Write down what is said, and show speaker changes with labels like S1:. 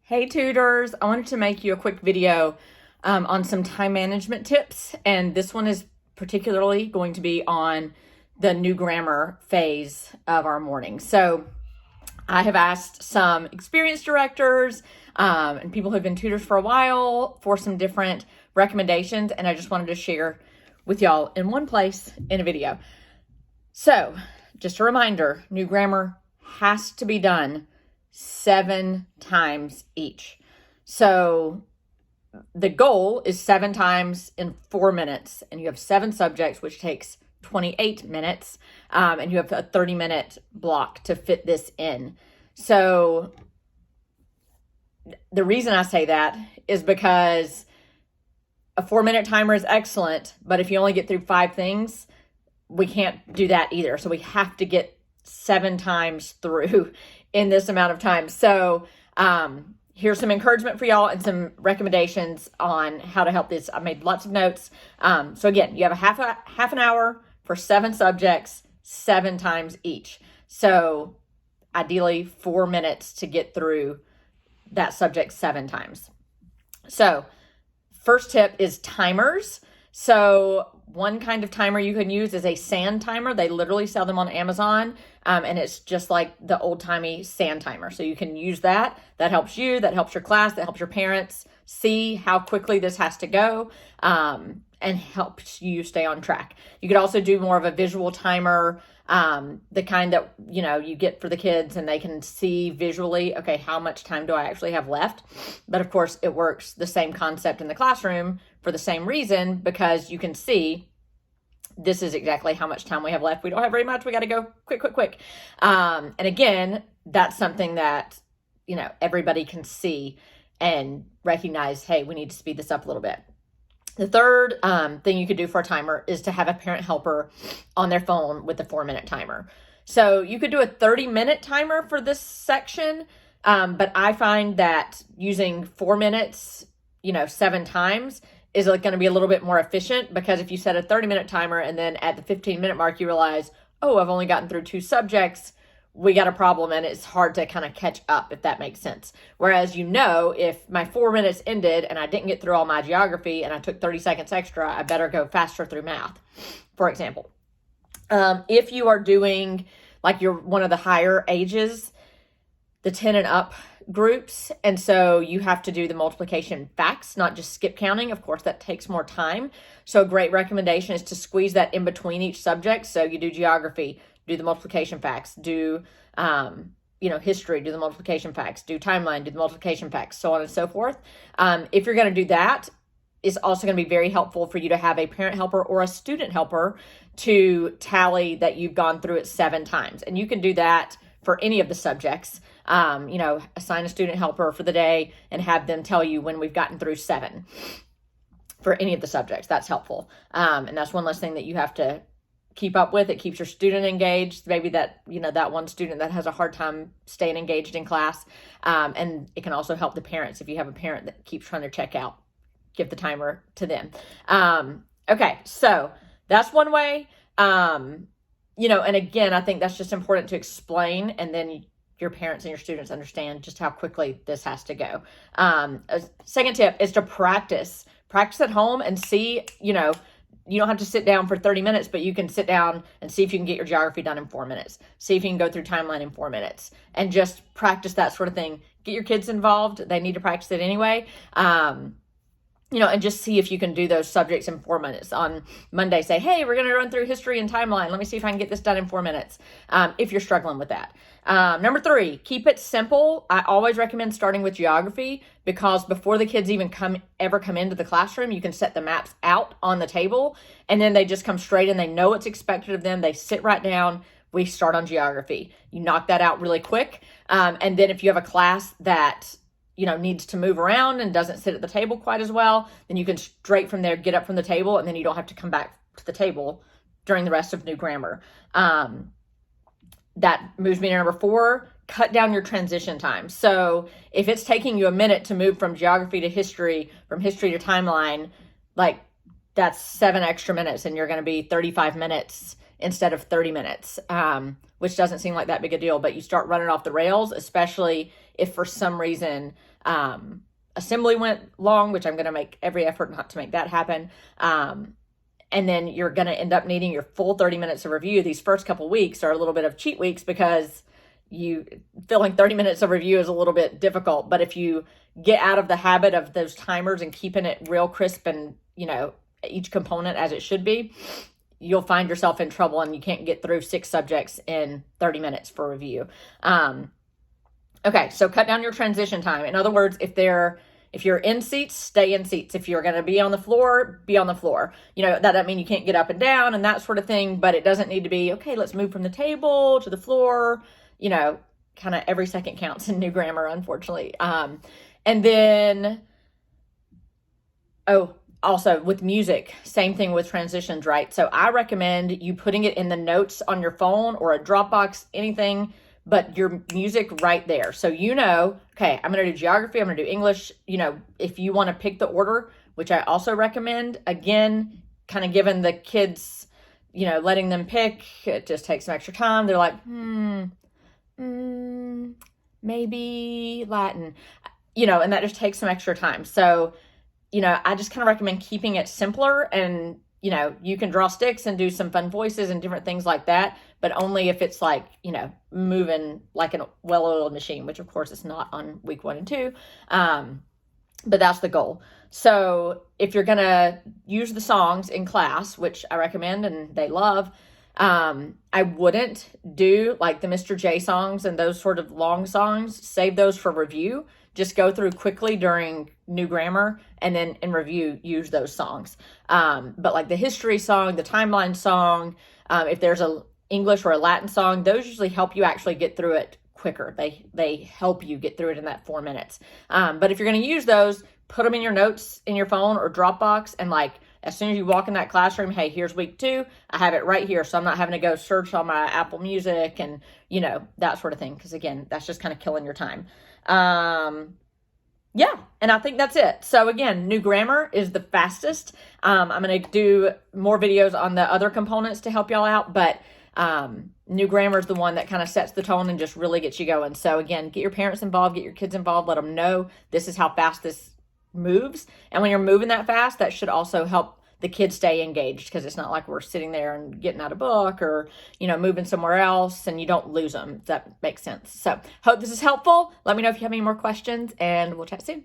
S1: Hey tutors, I wanted to make you a quick video on some time management tips, and this one is particularly going to be on the new grammar phase of our morning. So I have asked some experienced directors and people who have been tutors for a while for some different recommendations, and I just wanted to share with y'all in one place in a video. So just a reminder, new grammar has to be done 7 times each. So the goal is 7 times in 4 minutes, and you have 7 subjects, which takes 28 minutes, and you have a 30-minute block to fit this in. So the reason I say that is because a 4-minute timer is excellent, but if you only get through 5 things, we can't do that either. So we have to get 7 times through in this amount of time. So here's some encouragement for y'all and some recommendations on how to help this. I made lots of notes. So again, you have half an hour for 7 subjects, 7 times each. So ideally 4 minutes to get through that subject 7 times. So first tip is timers. So one kind of timer you can use is a sand timer. They literally sell them on Amazon, and it's just like the old-timey sand timer. So you can use that. That helps you, that helps your class, that helps your parents see how quickly this has to go, and helps you stay on track. You could also do more of a visual timer, the kind that, you get for the kids and they can see visually, okay, how much time do I actually have left? But of course, it works the same concept in the classroom for the same reason, because you can see this is exactly how much time we have left. We don't have very much. We got to go quick. And again, that's something that, everybody can see and recognize, hey, we need to speed this up a little bit. The third thing you could do for a timer is to have a parent helper on their phone with the 4-minute timer. So you could do a 30-minute timer for this section, but I find that using 4 minutes, 7 times is going to be a little bit more efficient, because if you set a 30-minute timer and then at the 15-minute mark you realize, oh, I've only gotten through 2 subjects, we got a problem, and it's hard to kind of catch up, if that makes sense. Whereas, if my 4 minutes ended and I didn't get through all my geography and I took 30 seconds extra, I better go faster through math, for example. If you are doing, like, you're one of the higher ages, the 10 and up groups, and so you have to do the multiplication facts, not just skip counting. Of course, that takes more time. So a great recommendation is to squeeze that in between each subject. So you do geography, do the multiplication facts, do history, do the multiplication facts, do timeline, do the multiplication facts, so on and so forth. If you're going to do that, it's also going to be very helpful for you to have a parent helper or a student helper to tally that you've gone through it 7 times. And you can do that for any of the subjects. Assign a student helper for the day and have them tell you when we've gotten through 7 for any of the subjects. That's helpful. And that's one less thing that you have to keep up with. It keeps your student engaged. Maybe that, that one student that has a hard time staying engaged in class. And it can also help the parents. If you have a parent that keeps trying to check out, give the timer to them. Okay, so that's one way. And again, I think that's just important to explain, and then your parents and your students understand just how quickly this has to go. A second tip is to practice at home and see, you don't have to sit down for 30 minutes, but you can sit down and see if you can get your geography done in 4 minutes. See if you can go through timeline in 4 minutes, and just practice that sort of thing. Get your kids involved. They need to practice it anyway. And just see if you can do those subjects in 4 minutes. On Monday, say, hey, we're going to run through history and timeline. Let me see if I can get this done in 4 minutes, if you're struggling with that. Number 3, keep it simple. I always recommend starting with geography, because before the kids even ever come into the classroom, you can set the maps out on the table, and then they just come straight in. They know what's expected of them. They sit right down. We start on geography. You knock that out really quick. And then if you have a class that needs to move around and doesn't sit at the table quite as well, then you can straight from there get up from the table, and then you don't have to come back to the table during the rest of new grammar. That moves me to number 4, cut down your transition time. So if it's taking you a minute to move from geography to history, from history to timeline, like that's 7 extra minutes, and you're going to be 35 minutes instead of 30 minutes, which doesn't seem like that big a deal, but you start running off the rails, especially if for some reason assembly went long, which I'm going to make every effort not to make that happen. And then you're going to end up needing your full 30 minutes of review. These first couple weeks are a little bit of cheat weeks because you filling 30 minutes of review is a little bit difficult. But if you get out of the habit of those timers and keeping it real crisp and, each component as it should be, you'll find yourself in trouble and you can't get through 6 subjects in 30 minutes for review. Okay, so cut down your transition time. In other words, if you're in seats, stay in seats. If you're going to be on the floor, be on the floor. That doesn't mean you can't get up and down and that sort of thing, but it doesn't need to be, okay, let's move from the table to the floor. Kind of every second counts in new grammar, unfortunately. And then, also with music, same thing with transitions, right? So I recommend you putting it in the notes on your phone or a Dropbox, anything, but your music right there. So okay, I'm going to do geography, I'm going to do English. If you want to pick the order, which I also recommend, again, kind of giving the kids, letting them pick, it just takes some extra time. They're like, maybe Latin, and that just takes some extra time. So, I just kind of recommend keeping it simpler and, you can draw sticks and do some fun voices and different things like that, but only if it's like, moving like a well-oiled machine, which of course it's not on week 1 and 2. But that's the goal. So if you're going to use the songs in class, which I recommend and they love, I wouldn't do like the Mr. J songs and those sort of long songs. Save those for review. Just go through quickly during new grammar and then in review, use those songs. But like the history song, the timeline song, if there's a English or a Latin song, those usually help you actually get through it quicker. They help you get through it in that 4 minutes. But if you're going to use those, put them in your notes in your phone or Dropbox, and like as soon as you walk in that classroom, hey, here's week 2, I have it right here, so I'm not having to go search on my Apple Music and that sort of thing, because again, that's just kind of killing your time. Yeah, and I think that's it. So again, new grammar is the fastest. I'm going to do more videos on the other components to help y'all out, but new grammar is the one that kind of sets the tone and just really gets you going. So again, get your parents involved, get your kids involved, let them know this is how fast this moves. And when you're moving that fast, that should also help the kids stay engaged, because it's not like we're sitting there and getting out a book or, moving somewhere else, and you don't lose them. If that makes sense. So hope this is helpful. Let me know if you have any more questions, and we'll chat soon.